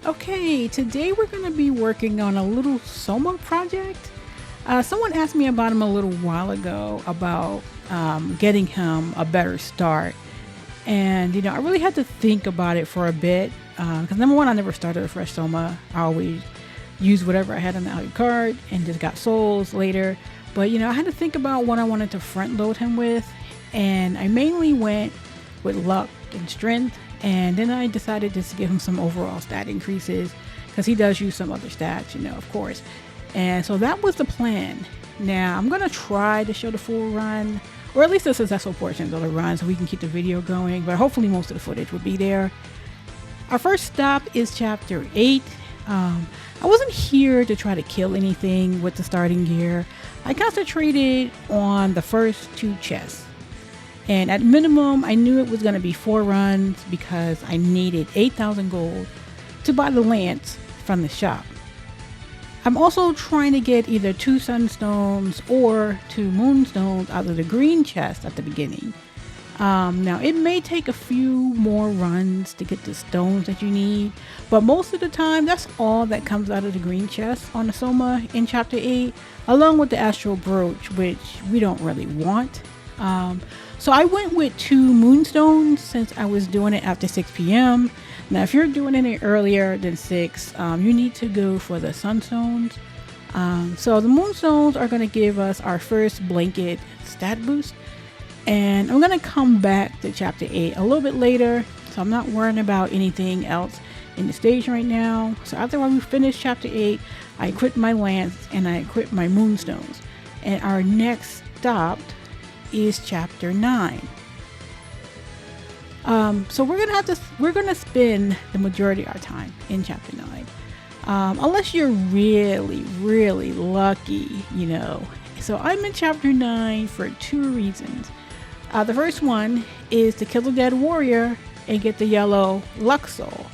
Okay, today we're going to be working on a little Soma project. Someone asked me about him a little while ago about getting him a better start. And, I really had to think about it for a bit. Because number one, I never started a fresh Soma. I always used whatever I had on the out card and just got souls later. But, I had to think about what I wanted to front load him with. And I mainly went with luck and strength. And then I decided just to give him some overall stat increases because he does use some other stats, of course. And so that was the plan. Now I'm going to try to show the full run, or at least the successful portions of the run, so we can keep the video going. But hopefully most of the footage will be there. Our first stop is chapter 8. I wasn't here to try to kill anything with the starting gear. I concentrated on the first 2 chests. And at minimum, I knew it was going to be 4 runs because I needed 8,000 gold to buy the lance from the shop. I'm also trying to get either 2 sunstones or 2 moonstones out of the green chest at the beginning. Now, it may take a few more runs to get the stones that you need, but most of the time, that's all that comes out of the green chest on the Soma in Chapter 8, along with the Astral Brooch, which we don't really want. So I went with 2 moonstones since I was doing it after 6 p.m. Now, if you're doing it earlier than 6, you need to go for the sunstones. So the moonstones are going to give us our first blanket stat boost. And I'm going to come back to chapter 8 a little bit later. So I'm not worrying about anything else in the stage right now. So after we finish chapter 8, I equip my lance and I equip my moonstones. And our next stop is chapter 9. So we're gonna spend the majority of our time in chapter 9, unless you're really lucky, So I'm in chapter 9 for 2 reasons. The first one is to kill the dead warrior and get the yellow luck soul,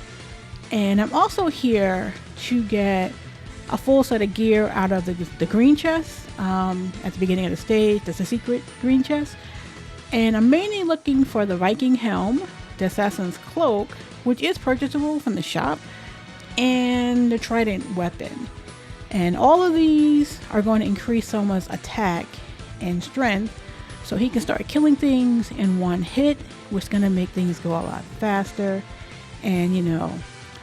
and I'm also here to get a full set of gear out of the green chest at the beginning of the stage. That's a secret green chest. And I'm mainly looking for the Viking Helm, the Assassin's Cloak, which is purchasable from the shop, and the Trident weapon. And all of these are going to increase Soma's attack and strength so he can start killing things in one hit, which is going to make things go a lot faster. And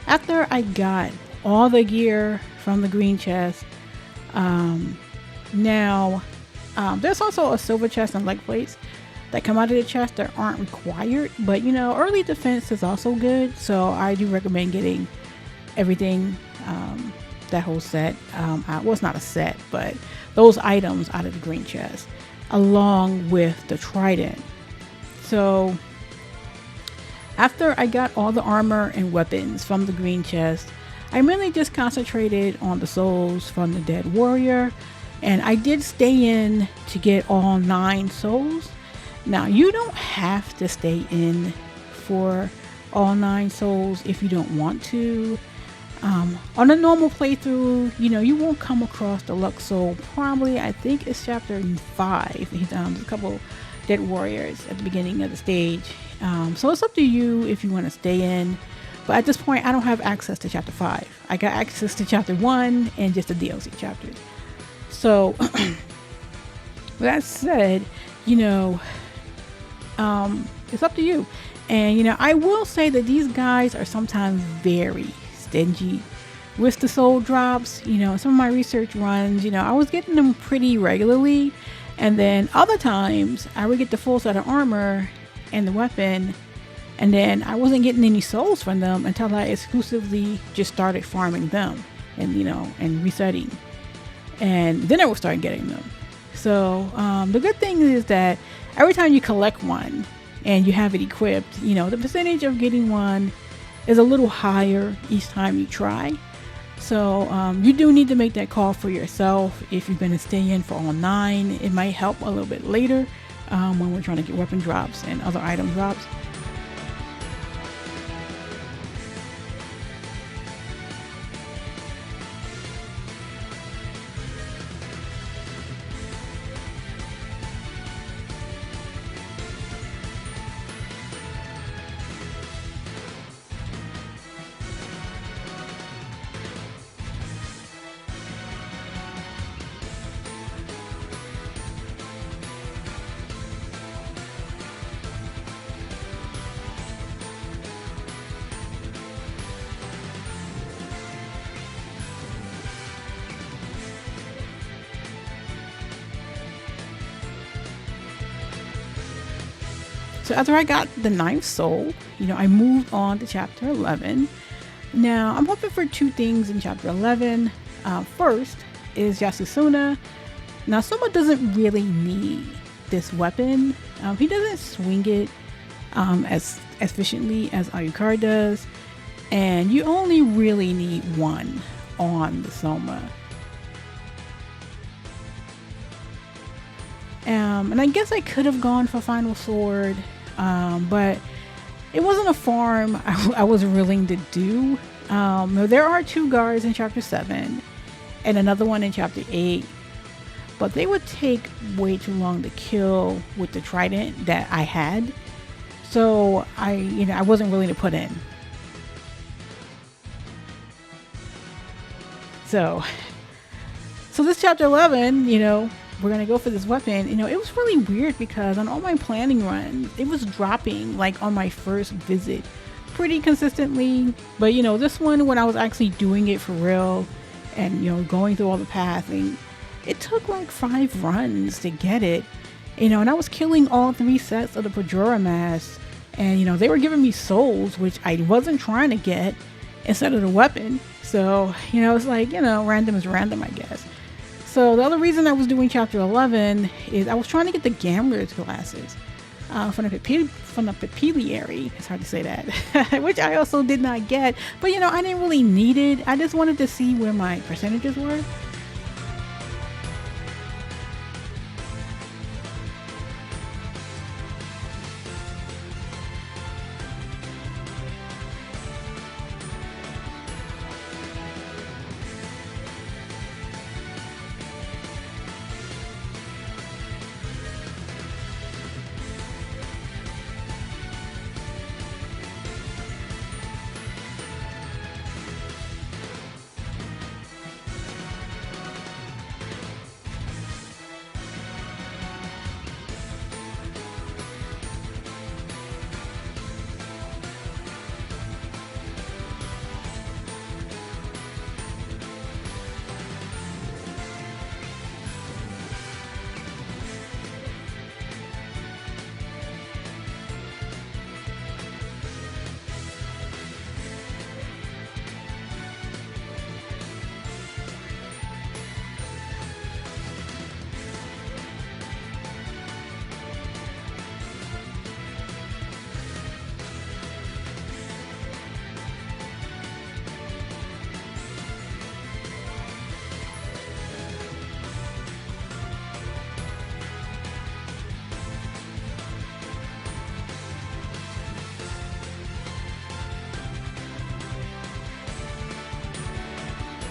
after I got all the gear from the green chest, now there's also a silver chest and leg plates that come out of the chest that aren't required, but early defense is also good, so I do recommend getting everything, that whole set, well, it's not a set, but those items out of the green chest along with the trident. So after I got all the armor and weapons from the green chest, I mainly just concentrated on the souls from the dead warrior, and I did stay in to get all 9 souls. Now, you don't have to stay in for all 9 souls if you don't want to. On a normal playthrough, you won't come across the luck soul. Probably, I think it's chapter 5. There's a couple dead warriors at the beginning of the stage. So it's up to you if you want to stay in. But at this point, I don't have access to chapter 5. I got access to chapter 1 and just the DLC chapters. So, with that said, it's up to you. And, I will say that these guys are sometimes very stingy with the soul drops. Some of my research runs, I was getting them pretty regularly. And then other times, I would get the full set of armor and the weapon, and then I wasn't getting any souls from them until I exclusively just started farming them and, and resetting. And then I would start getting them. So the good thing is that every time you collect one and you have it equipped, the percentage of getting one is a little higher each time you try. So you do need to make that call for yourself. If you're going to stay in for all 9, it might help a little bit later when we're trying to get weapon drops and other item drops. after I got the ninth soul, I moved on to chapter 11. Now, I'm hoping for two things in chapter 11. First is Yasutsuna. Now, Soma doesn't really need this weapon. He doesn't swing it as efficiently as Ayukar does. And you only really need one on the Soma. And I guess I could have gone for Final Sword, but it wasn't a farm I was willing to do. There are 2 guards in chapter 7 and another one in chapter 8, but they would take way too long to kill with the trident that I had. So I wasn't willing to put in. So this chapter 11, we're going to go for this weapon. It was really weird because on all my planning runs, it was dropping like on my first visit pretty consistently. But, this one, when I was actually doing it for real and, going through all the pathing, it took like 5 runs to get it, and I was killing all 3 sets of the Pajora mask, and, they were giving me souls, which I wasn't trying to get instead of the weapon. So, it's like, random is random, I guess. So the other reason I was doing chapter 11 is I was trying to get the gambler's glasses from the papiliary. It's hard to say that, which I also did not get. But, I didn't really need it. I just wanted to see where my percentages were.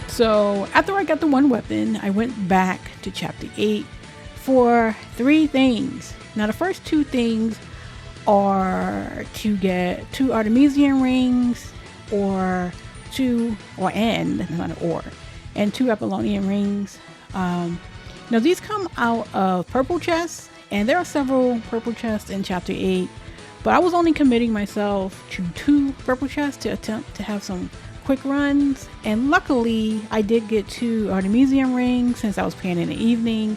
So after I got the one weapon, I went back to chapter 8 for 3 things. Now the first 2 things are to get 2 Artemisian rings and 2 Apollonian rings. Now these come out of purple chests, and there are several purple chests in chapter 8, but I was only committing myself to 2 purple chests to attempt to have some quick runs, and luckily I did get 2 Artemisian rings since I was playing in the evening.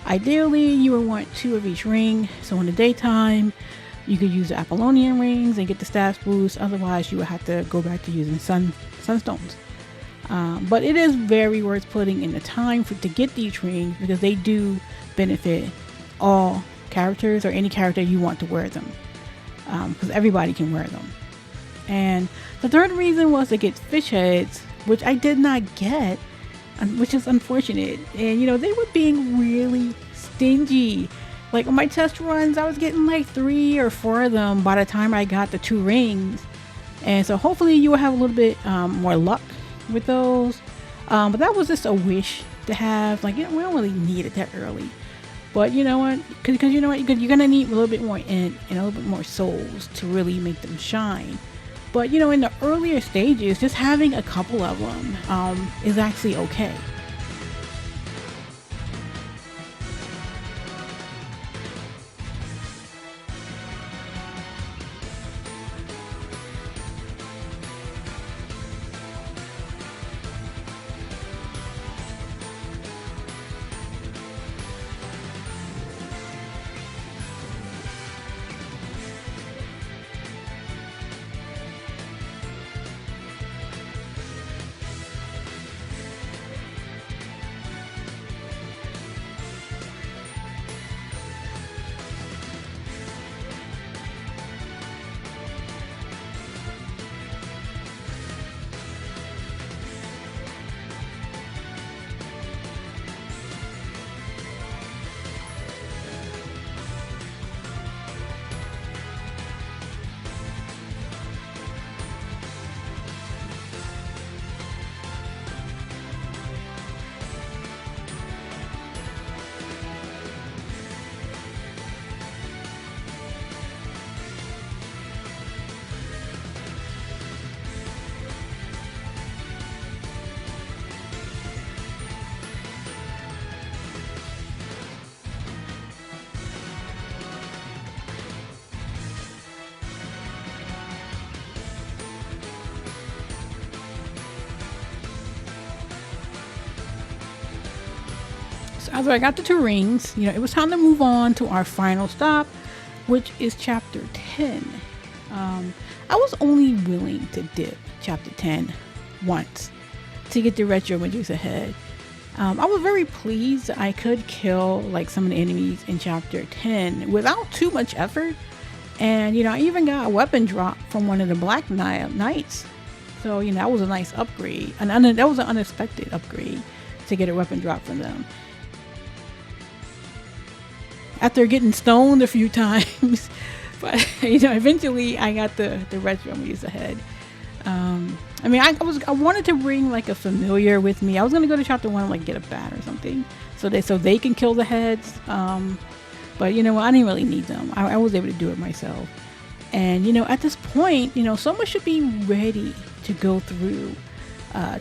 Ideally you would want 2 of each ring, so in the daytime you could use the Apollonian rings and get the stats boost. Otherwise you would have to go back to using sunstones. But it is very worth putting in the time to get these rings, because they do benefit all characters or any character you want to wear them, because everybody can wear them. And the third reason was to get fish heads, which I did not get, which is unfortunate. And they were being really stingy. Like on my test runs, I was getting like 3 or 4 of them by the time I got the 2 rings. And so hopefully you will have a little bit more luck with those. But that was just a wish to have. Like, we don't really need it that early. But you know what? Because you're going to need a little bit more int and a little bit more souls to really make them shine. But in the earlier stages, just having a couple of them is actually okay. After I got the 2 rings, it was time to move on to our final stop, which is chapter 10. I was only willing to dip chapter 10 once to get the retro Medusa head. I was very pleased I could kill like some of the enemies in chapter 10 without too much effort. And I even got a weapon drop from one of the Black Knights. So that was a nice upgrade. And that was an unexpected upgrade to get a weapon drop from them. After getting stoned a few times, but eventually I got the retro Medusa head. I wanted to bring like a familiar with me. I was gonna go to chapter 1 and like get a bat or something, so they can kill the heads. But I didn't really need them. I was able to do it myself. And at this point, Soma should be ready to go through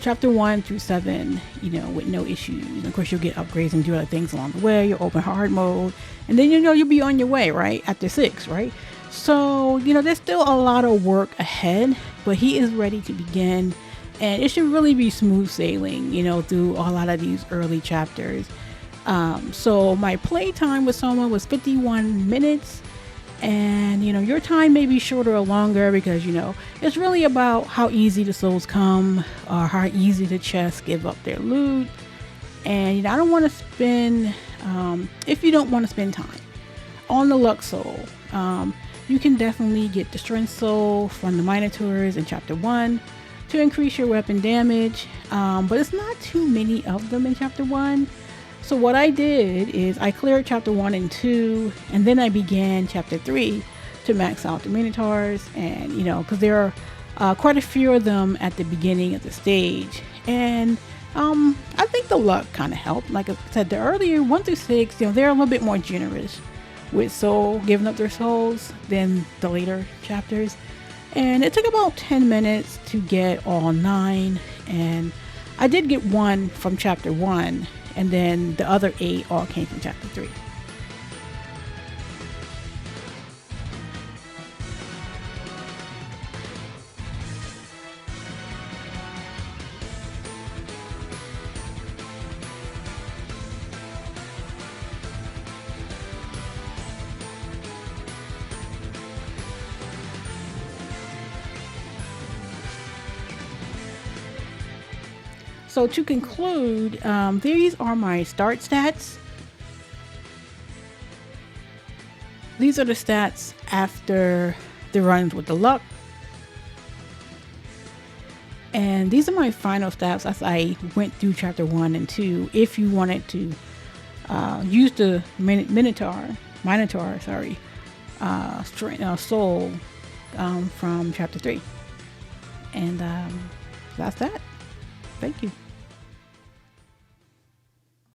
chapter 1 through 7, with no issues. And of course, you'll get upgrades and do other things along the way. You'll open hard mode, and then you'll be on your way, right? After 6, right? So, there's still a lot of work ahead, but he is ready to begin. And it should really be smooth sailing, through a lot of these early chapters. So my playtime with Soma was 51 minutes. And, your time may be shorter or longer because, it's really about how easy the souls come or how easy the chests give up their loot. And, I don't want to spend, if you don't want to spend time on the luck soul, you can definitely get the strength soul from the Minotaurs in chapter 1 to increase your weapon damage. But it's not too many of them in chapter 1. So what I did is I cleared chapter 1 and 2, and then I began chapter 3 to max out the Minotaurs. And, because there are quite a few of them at the beginning of the stage. And I think the luck kind of helped. Like I said, the earlier 1 through 6, they're a little bit more generous with giving up their souls than the later chapters. And it took about 10 minutes to get all 9. And I did get 1 from chapter 1. And then the other 8 all came from chapter 3. So to conclude, these are my start stats. These are the stats after the runs with the luck. And these are my final stats as I went through chapter 1 and 2. If you wanted to use the Minotaur, soul from chapter 3. And that's that. Thank you.